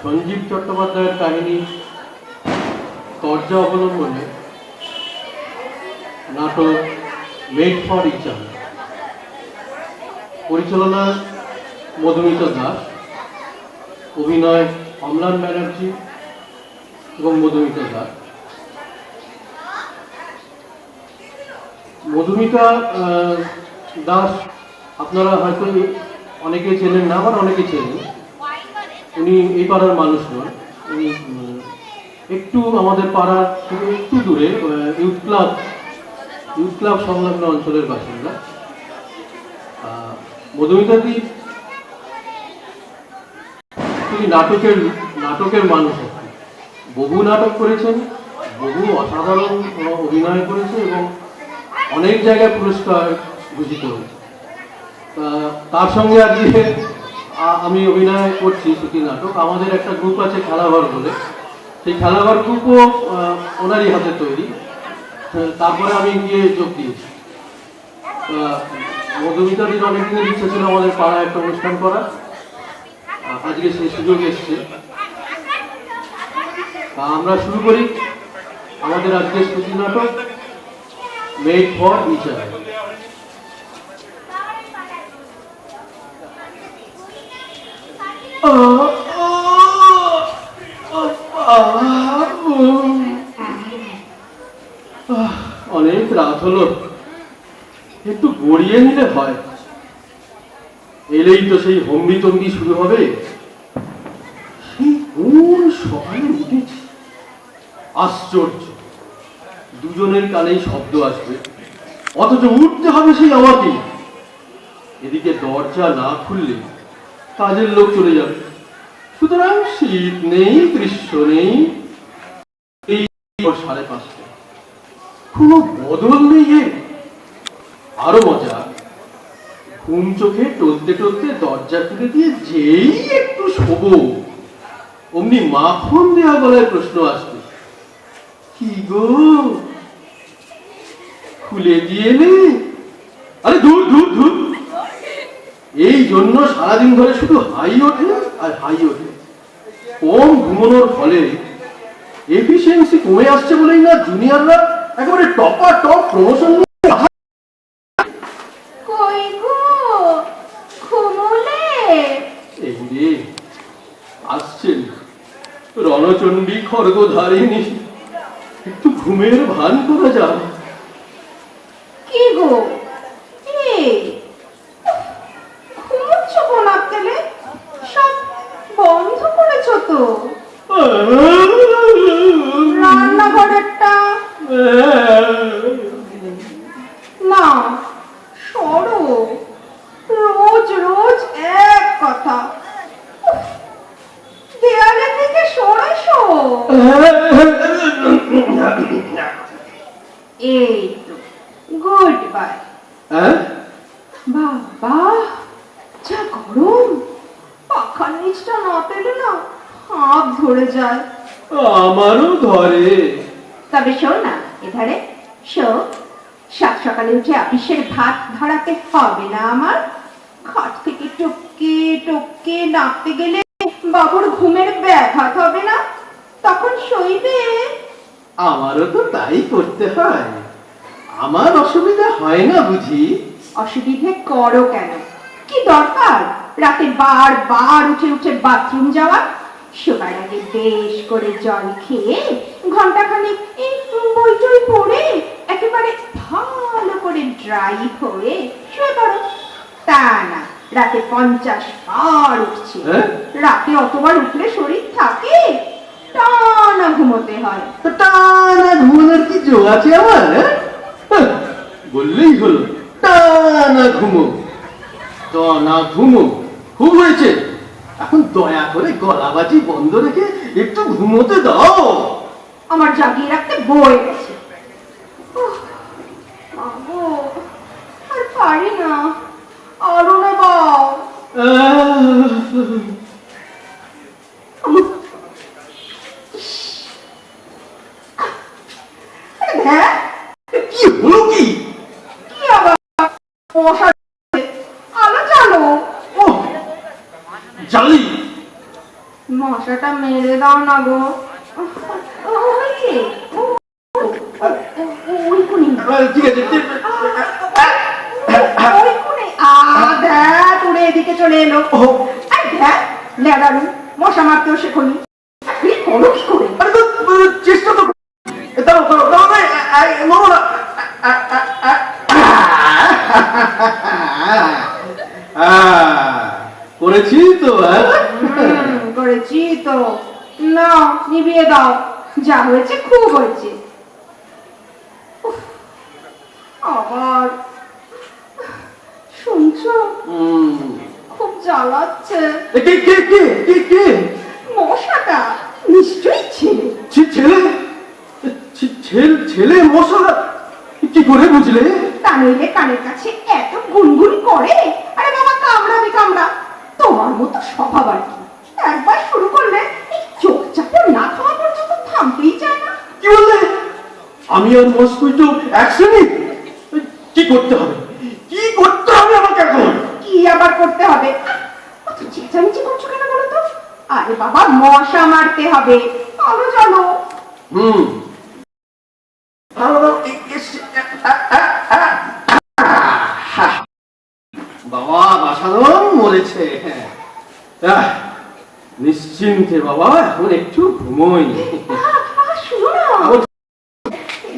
সঞ্জীব চট্টোপাধ্যায়ের কাহিনী তর্জা অবলম্বনে নাটক মেড ফর ইচ আদার, পরিচালনা মধুমিতা দাস, অভিনয় অম্লান ব্যানার্জি এবং মধুমিতা দাস। মধুমিতা দাস আপনারা হয়তো অনেকে চেনেন না, আবার অনেকে চেনেন। উনি এই পাড়ার মানুষ নন, উনি একটু আমাদের পাড়ার থেকে একটু দূরে ইউথ ক্লাব সংলগ্ন অঞ্চলের বাসিন্দা। মধুমিতাদি তিনি নাটকের মানুষ, বহু নাটক করেছেন, বহু অসাধারণ অভিনয় করেছে এবং অনেক জায়গায় পুরস্কার ভূষিত হয়েছে। তার সঙ্গে আজকে আমি অভিনয় করছি দুটি নাটক। আমাদের একটা গ্রুপ আছে খেলাঘর বলে, সেই খেলাঘর গ্রুপও ওনারই হাতে তৈরি। তারপরে আমি গিয়ে যোগ দিয়েছি। মধুমিতাদির অনেকদিনের ইচ্ছা ছিল আমাদের পাড়ায় একটা অনুষ্ঠান করা, আজকে সেই সুযোগ এসছে। আমরা শুরু করি আমাদের আজকে শ্রুতি নাটক মেড ফর ইচ আদার। অনেক রাত হলো, একটু গড়িয়ে নিলে হয়। এলেই তো সেই হম্বি তম্বি শুরু হবে। সেই কোন সকালে উঠেছি, আশ্চর্য, দুজনের কানেই শব্দ আসবে, অথচ উঠতে হবে সেই আমাকে। এদিকে দরজা না খুললে কাজের লোক চলে যাবে, সুতরাং শীত নেই, গ্রীষ্ম নেই। এই 5:30, কোনো বদল নেই। আরো মজা, ঘুম চোখে টলতে টলতে দরজা খুলে দিয়ে যেই একটু শোবো, অমনি মাখন দেওয়া গলায় প্রশ্ন আসবে, কি গো খুলে দিয়ে নে? আরে ধুর ধুর ধুর। এই জন্য সারাদিন ধরে শুধু হাই ওঠে আর হাই ওঠে। কম ঘুমানোর ফলে এফিসিয়েন্সি কমে আসছে বলেই না জুনিয়ররা একেবারে টপ প্রমোশন আসছেন। রণচণ্ডী খড়গধারিণী, একটু ঘুমের ভান করা যায়। কি গো, ঘুমোচ্ছ কোন আক্কেলে? সব বন্ধ করেছ তো? রান্নাঘরেরটা না, সরো। রোজ রোজ এক কথা, দেয়ালে থেকে সরেছো। এই তো গুড বাই। বাবা যা গরম, পাখার নিচটা না পেলে না হাত ধরে যায়। আমারও ধরে। তবে শোন না, এধারে শো। সাত সকালে উঠে অফিসের ভাত ধরাতে হবে না আমার। খাট থেকে টপকে টপকে নামতে গেলে বাবুর ঘুমের ব্যাঘাত হবে না, তখন শোইবে। আমারও তো তাই করতে হয়। আমার অসুবিধা হয় না বুঝি? অসুবিধে করো কেন? কি দরকার রাতে বার উঠে উঠে বাথরুম যাওয়া? শোবার আগে বেশ করে জল খেয়ে ঘন্টাখানেক এই বইটই পড়ে একেবারে ভালো করে ড্রাই হয়ে শুয়ে পড়ো। তা না, রাতে 50 বার উঠছে। রাতে অতবার উঠলে শরীর থাকে? টানা ঘুমোতে হয়। টানা ঘুমানোর কি জোর আছে আমার? বললেই হলো টানা ঘুমো। টানা ঘুমো খুব হয়েছে, এখন দয়া করে গলাবাজি বন্ধ রেখে একটু ঘুমোতে দাও। আমার জাগিয়ে রাখতে বয়ে গেছে। আর পারি না, আরো না বাও। কি হলো? কি আবার মশা আলো চালো। জালি মশাটা মেরে দাও না গো। ওই যে, ওই কোণে। ঠিক আছে ওই কোণে। দেখ, উড়ে এদিকে চলে এলো। আর দেখ, লেদারু, মশা মারতেও শেখনি। তুমি করো কি করে? চেষ্টা তো দাঁড়াও দাঁড়াও দাঁড়াও মামা না করেছি তো করেছি তো। না, নিভিয়ে দাও। যা হয়েছে খুব হয়েছে। উফ, আবার শুনছো? খুব জ্বালাচ্ছে। কে কে কে কে কে মশাটা নিশ্চয়ই ছেলে। ছেলে ছেলে মশা কি করে বুঝলে? তা নইলে কানের কাছে এত গুনগুন করে। আরে বাবা, কামড়াবে কামড়া। তোমার মতো স্বভাব আর কি। একবার শুরু করলে এই চোখ চাপড় না খাওয়া পর্যন্ত থামতেই চায় না। কি বললে? আমি আর মস্কুইটো এক শ্রেণী? কি করতে হবে? কি করতে হবে আমাকে এখন? কি আবার করতে হবে? অত চেঁচামেচি করছো কেন বলো তো? আরে বাবা, মশা মারতে হবে। চলো চলো। বাবা বাসাদন মরেছে। নিশ্চিন্তে বাবা, এখন একটু ঘুমোই। শুনো না,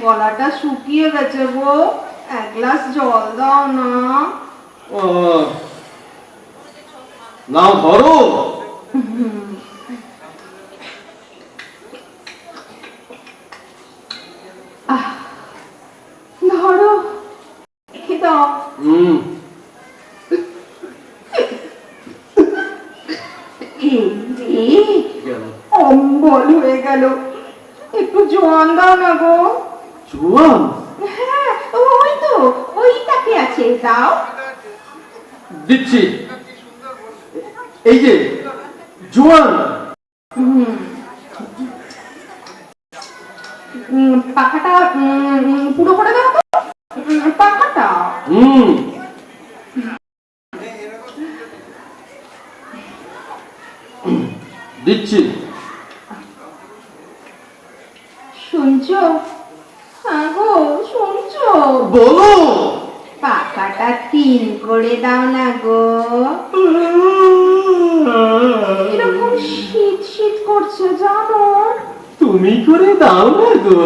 গলাটা শুকিয়ে গেছে গো। এক গ্লাস জল দাও না। নাও ধরো। ধরো, রেখে দাও। অম্বল হয়ে গেল। একটু জোয়ান দাও না গো। জোয়ান? হ্যাঁ, ওই তো, ওই তাকে আছে, দাও। দিচ্ছি। এই যে জোয়ান। পাখাটা পুরো করে দাও তো। পাখাটা দিচ্ছি। শুনছো? হ্যাঁ গো, শুনছো? বলো। পাখাটা 3 করে দাও না গো। এরকম শীত শীত করছে জানো। তুমি করে দাও না গো।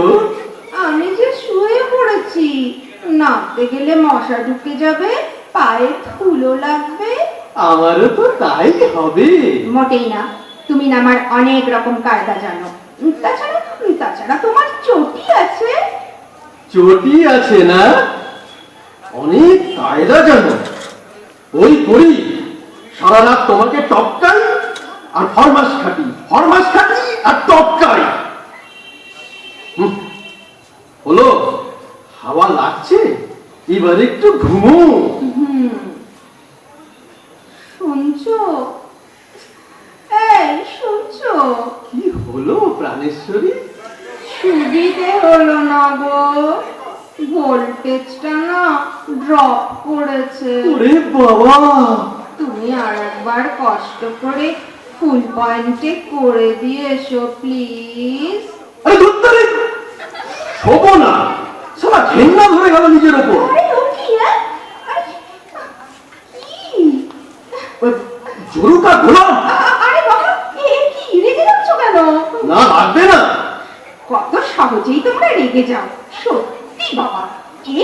আমি যে শুয়ে পড়েছি, নামতে গেলে মশা ঢুকে যাবে, পায়ে ধুলো লাগবে। আমারও তো তাই হবে। মোটেই না, তুমি না আমার অনেক রকম কায়দা জানো। তাছাড়া তোমার চটি আছে। চটি আছে না? অনেক কায়দা জানো। ওই করি, সারা রাত তোমাকে টপকাই আর ফরমাস খাটি আর টপকাই। হলো, হাওয়া লাগছে, এবার একটু ঘুমো। শুনছো? এই শুনছো? কি হলো প্রাণেশ্বরী? সুবিধে হলো না গো, ভোল্টেজটা না ড্রপ করেছে। ওরে বাবা, তুমি আর একবার কষ্ট করে ফুল পয়েন্টে করে দিয়ে এসো প্লিজ। আরে ধুত্তারে, শোবো না। সারা ঘেন্না ধরে গেল নিজের ওপর। আরে ও কি? কি জরুকা গোলাম। আরে বাবা, এ কি রেগে যাচ্ছ কেন? না, লাগবে না। কত সহজেই তোমরা রেগে যাও। সত্যি বাবা,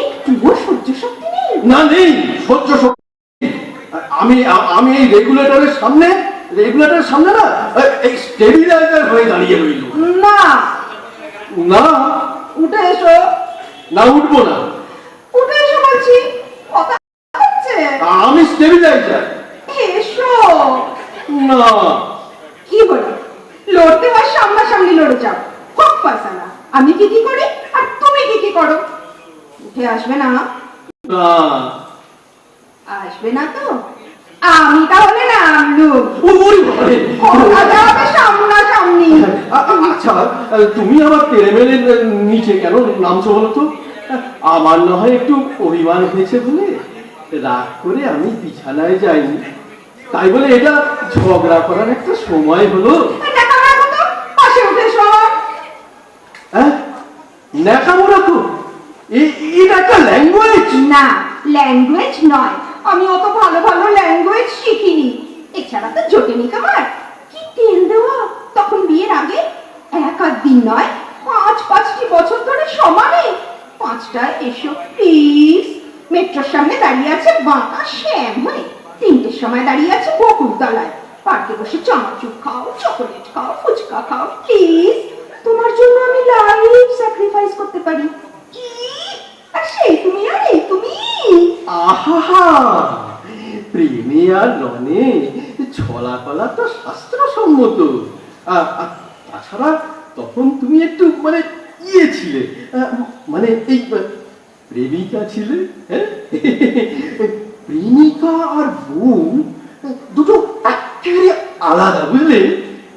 একটুও সহ্য শক্তি নেই। না, নেই সহ্য শক্তি। আমি এই রেগুলেটরের সামনে না এই স্টেবিলাইজার হয়ে দাঁড়িয়ে রইল। না না, উঠে এসো। না, উঠবো না। উঠে এসো বলছি, কথা হচ্ছে। আমি স্টেবিলাইজার। এসো। না। কি বলো? লড়তে হয় সামনাসামনি লড়ে যাও। খুব ফাসালা। আমি কি করি আর তুমি কি করো? উঠে আসবে না? না। আসবে না তো? আমি তাহলে নামলুম। ওরে বাবারে, কথা হবে সামনাসামনি। আচ্ছা, তুমি আবার তেরেমেলে নিচে কেন নামছো বলো তো? আমার না হয় একটু অভিমান হয়েছে বলে রাগ করে আমি বিছানায় যাইনি, তাই বলে এটা ঝগড়া করার একটা সময় হলো? দেখো ন্যাকামো রাখো? এটা একটা ল্যাঙ্গুয়েজ? না, ল্যাঙ্গুয়েজ নয়, আমি অত ভালো ভালো ল্যাঙ্গুয়েজ শিখিনি। এছাড়া তো জোটেনি তোমার কি তেল দেওয়া তখন বিয়ের আগে, এক আর দিন নয়, পাঁচটি বছর ধরে সমানে। 5টায় এসো প্লিজ, মেট্রোর সামনে দাঁড়িয়ে আছে বাঁকা শ্যাম হয়ে, 3টের সময় দাঁড়িয়ে আছে বকুলতলায়, পার্কে বসে চানাচুর খাও, চকোলেট খাও, ফুচকা খাও প্লিজ, তোমার জন্য আমি লাইফ স্যাক্রিফাইস করতে পারি। কি? আর সেই তুমি আর এই তুমি? আহা, প্রেমে আর রনে ছলা কলা তো শাস্ত্রসম্মত। তাছাড়া তখন তুমি একটু মানে ইয়ে ছিলে, মানে এই প্রেমিকা ছিলে। হ্যাঁ, প্রেমিকা আর বউ দুটো একেবারে আলাদা, বুঝলে?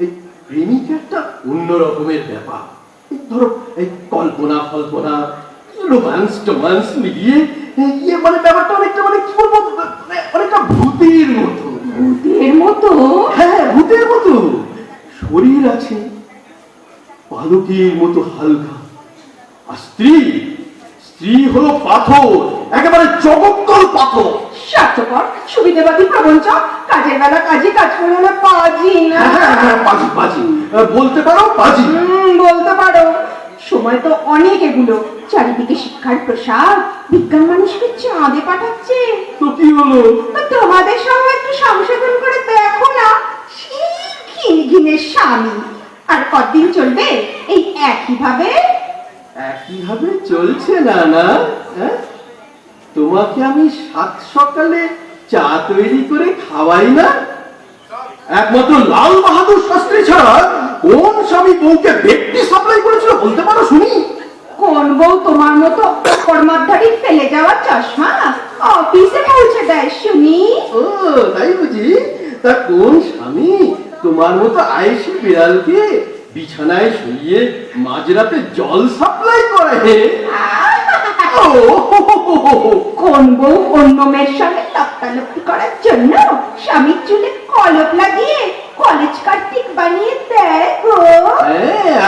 এই প্রেমিকা একটা অন্য রকমের ব্যাপার। ধরো এই কল্পনা ফল্পনা, রোমান্স টোমান্স মিলিয়ে ইয়ে মানে ব্যাপারটা অনেকটা মানে কি বলবো, অনেকটা ভূতের মতো। ভূতের মতো? হ্যাঁ, ভূতের মতো। শরীর আছে পালকের মতো হালকা, আর স্ত্রী হলো পাথর, একেবারে জগত্তল পাথর। স্বার্থপর, সুবিধাবাদী প্রবঞ্চক, কাজের বেলা কাজে, কাজ করলে না পাজি না। পাজি বলতে পারো, পাজি বলতে পারো। সময় তো অনেক এগুলো, চারিদিকে শিক্ষার প্রসার, বিজ্ঞান মানুষকে চাঁদে পাঠাচ্ছে। তো কি হলো? তোমাদের সঙ্গে একটু সংশোধন করে দেখো না, সেই ঘিনঘিনের স্বামী। আর কতদিন চলবে এই একইভাবে? একইভাবে চলছে না না। তোমাকে আমি 7 সকালে চা তৈরি করে খাওয়াই না? একমাত্র লাল বাহাদুর শাস্ত্রী ছাড়া কোন স্বামী বউকে ব্যক্তি সাপ্লাই করেছিল বলতে পারো শুনি? কোন বউ তোমার মতো কর্মাধারী ফেলে যাওয়া চশমা অফিসে পৌঁছে দেয় শুনি? ও তাই বুঝি? তা কোন স্বামী তোমার মতো আয়েশি বিড়ালকে বিছানায় শুইয়ে মাঝরাতে জল সাপ্লাই করে? কোন বউ অন্য মেয়ের সঙ্গে তক্তালক্তি করার জন্য স্বামীর চুলে কলপ লাগিয়ে কলেজ কার্তিক বানিয়ে দেয় গো?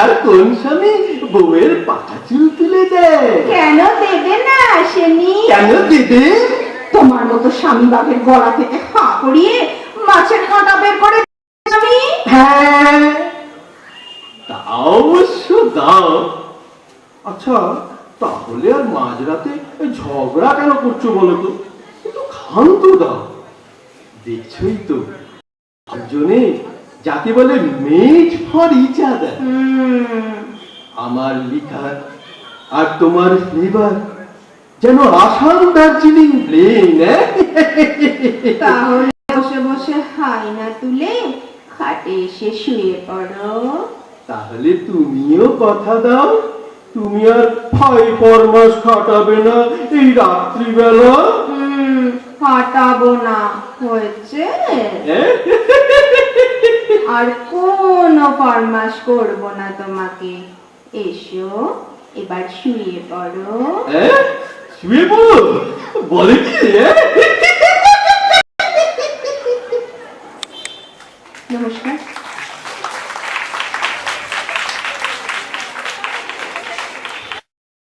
আর কোন স্বামী বউয়ের পাকা চুল তুলে দেয়? কেন দেবে না আসেনি? কেন দেবে? তোমার মতো স্বামী বাঘের গলা থেকে হাঁ করিয়ে মাছের কাঁটা বের করে আমি? হ্যাঁ, তা অবশ্য দাও। আচ্ছা, তাহলে আর মাঝরাতে ঝগড়া কেন করছো বলো তো? একটু ক্ষান্ত দাও। দেখছই তো দুজনে যাকে বলে মেড ফর ইচ আদার। আমার লিখা আর তোমার ফ্লেভার যেন আসাম দার্জিলিং প্লেন। তাহলে বসে বসে হাই না তুলে খাটে এসে শুয়ে পড়ো। তাহলে তুমিও কথা দাও, তুমি আর 5 মাস খাটাবে না এই রাত্রিবেলা? কাটাবো না, হয়েছে? আর কোনো ফরমাস করবো না তোমাকে। এসো এবার শুয়ে পড়ো। শুয়ে পড়ো বলে কি?